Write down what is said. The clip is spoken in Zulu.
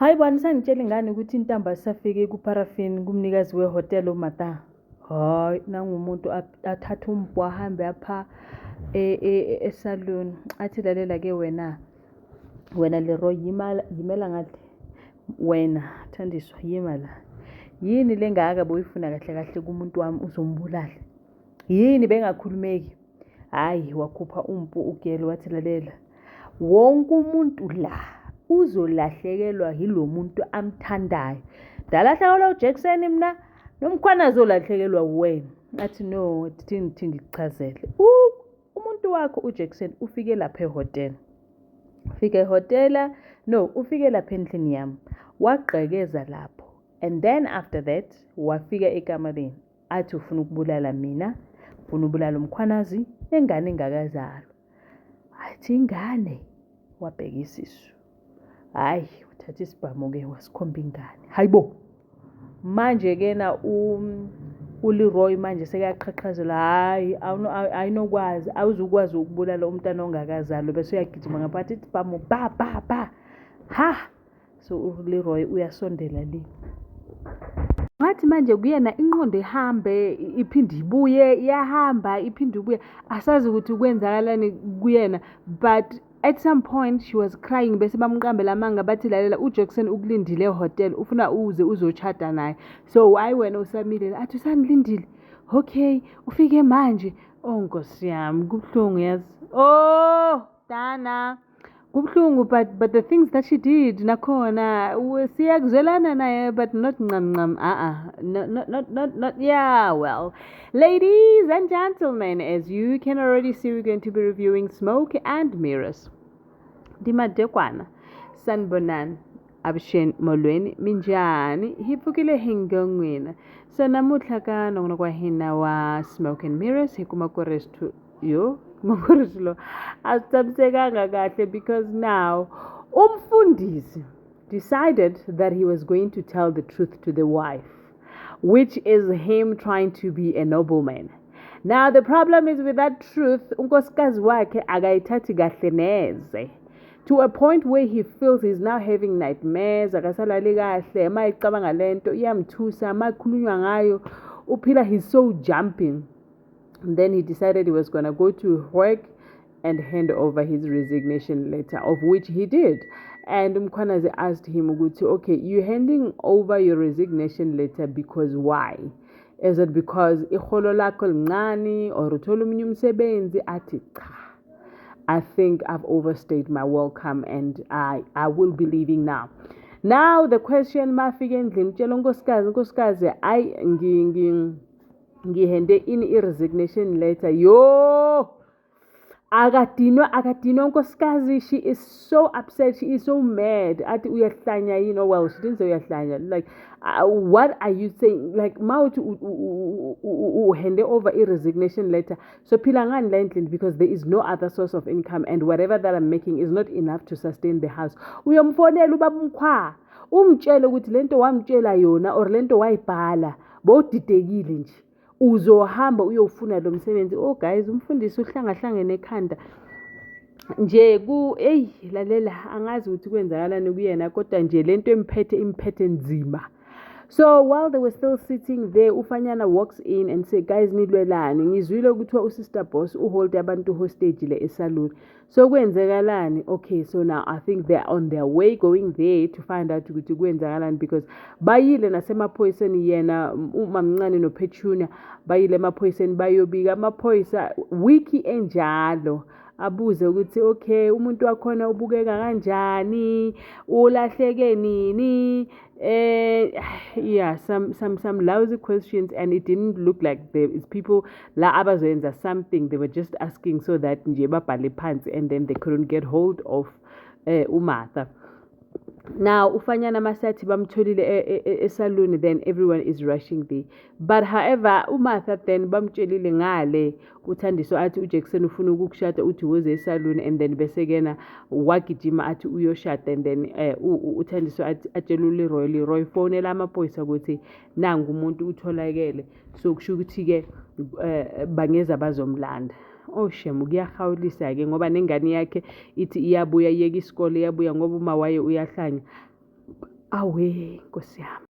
Hayi bani sangitshela ingane ukuthi intamba sisafike kuParaffin kumnikazi wehotel uMata. Hayi nangumuntu athatha umbwa ahambe apha esalon. Athi lalela ke wena Leroy yimela ngathi wena Thandiswa yima la. Yini lengaka boyifuna kahle kahle kumuntu wami uzombulala? Yini bengakhulumeki? Hayi wakhupha umpu ugelo wathi lalela. Wonke umuntu la uzolahlekelwa yilo muntu amthandayo. Ndalahlekelwa uJackson mina nomkhwana azolahlekelwa wena. Athi no thithi ngikuchazele. Umuntu wakho uJackson ufike lapha ehotel. Ufike ehotela ufike lapha endlini yami. Waqhekeza lapho. And then after that wafika ekamareni. Athi ufuna ukubulala mina, ufuna ukubulala umkhwanazi nengane engakazalwa. Athi ingane wabheka isisu. Hayi uthatha isibhamu ke wasikhomba ingane. Hayibo. Manje ke na uLeroy manje sekayaqhaqhazela hayi ayinokwazi awuzukwazi ukubulala umntana ongakazalwa bese uyagijima ngaphakathi isibhamu ba. So uLeroy uyasondela le. Ngathi manje kuyena inqondo ihambe iphinde ibuye iyahamba iphinde ibuye asazi ukuthi kwenzakalani kuyena but at some point she was crying bese bamqambela amanga bathi lalela uJackson ukulindile ehotel ufuna uze uzochata naye. So hayi wena usamile athi usanilindile. Okay ufike manje Nkosi yami kubuhlungu yazi. Dana kubuhlungu but the things that she did nakhona siyakuzwelana naye but not ncam not yeah well. Ladies and gentlemen, as you can already see, we're going to be reviewing Smoke and Mirrors. Dimadekwana sanibonani abusheni molweni minjani hipfukile hingongwina. So namuhla ka nongona kwa hina wa Smoke and Mirrors hikumakorestu yo lo asitsabisekanga kahle because now umfundisi decided that he was going to tell the truth to the wife, which is him trying to be a nobleman. Now the problem is with that truth unkosikazi wakhe akayithathi kahle neze, to a point where he feels he's now having nightmares, akasalali kahle mayicabanga lento iyamthusa makhulunywa ngayo uphila he's so jumping. And then he decided he was going to go to work and hand over his resignation letter, of which he did. And Mkhwanazi asked him, okay, you're handing over your resignation letter because why? Is it because iholo lakho lincane or uthola omunye umsebenzi? Athi cha. I think I've overstayed my welcome and I will be leaving now. Now the question mafike endlini utshela unkosikazi ngihende in i-resignation letter akadinwa unkosikazi. She is so upset, she is so mad. Athi uyahlanya well she didn't say uyahlanya, like what are you saying, like mawuthi uhende over i-resignation letter so phila ngani la endlini because there is no other source of income and whatever that I'm making is not enough to sustain the house. Uyomfonela ubaba umkhwa umtshele ukuthi lento wamtshela yona or lento wayibhala bowudidekile nje uzohamba uyofuna lo msebenzi. Guys umfundisi uhlangahlangene ekhanda nje lalela angazi ukuthi kwenzakalani kuyena kodwa nje lento imphethe nzima. So while they were still sitting there uFanyana walks in and say, guys nidlelani ngizwile ukuthi usister boss uhold abantu hostage le esalon. So kwenzakalani? Okay, so now I think they're on their way going there to find out ukuthi kwenzakalani because bayile nasemaphoyiseni yena umamncane noPetunia bayile emaphoyiseni bayobika amaphoyisa wiki enjalo abuze ukuthi okay umuntu wakhona ubukeka kanjani ulahleke nini yeah some lousy questions and it didn't look like there is people la abazoyenza something. They were just asking so that nje babhale phansi and then they couldn't get hold of uMartha. Now uFanyana masathi bamtholile esaluni then everyone is rushing there, but however uMartha then bamtshelile ngale uThandiswa athi uJackson ufuna ukukushada uthi woze esaluni and then bese kena wagijima athi uyoshada and then uThandiswa athi atshela uLeroy fonela amaphoyisa ukuthi nangu umuntu utholakele so kusho ukuthi ke bangeza bazomlanda. Shemu kuyahawulisa ke ngoba nengane yakhe ithi iyabuya iyeka isikole iyabuya ngoba uma waye uyahlanya awe Nkosi yami.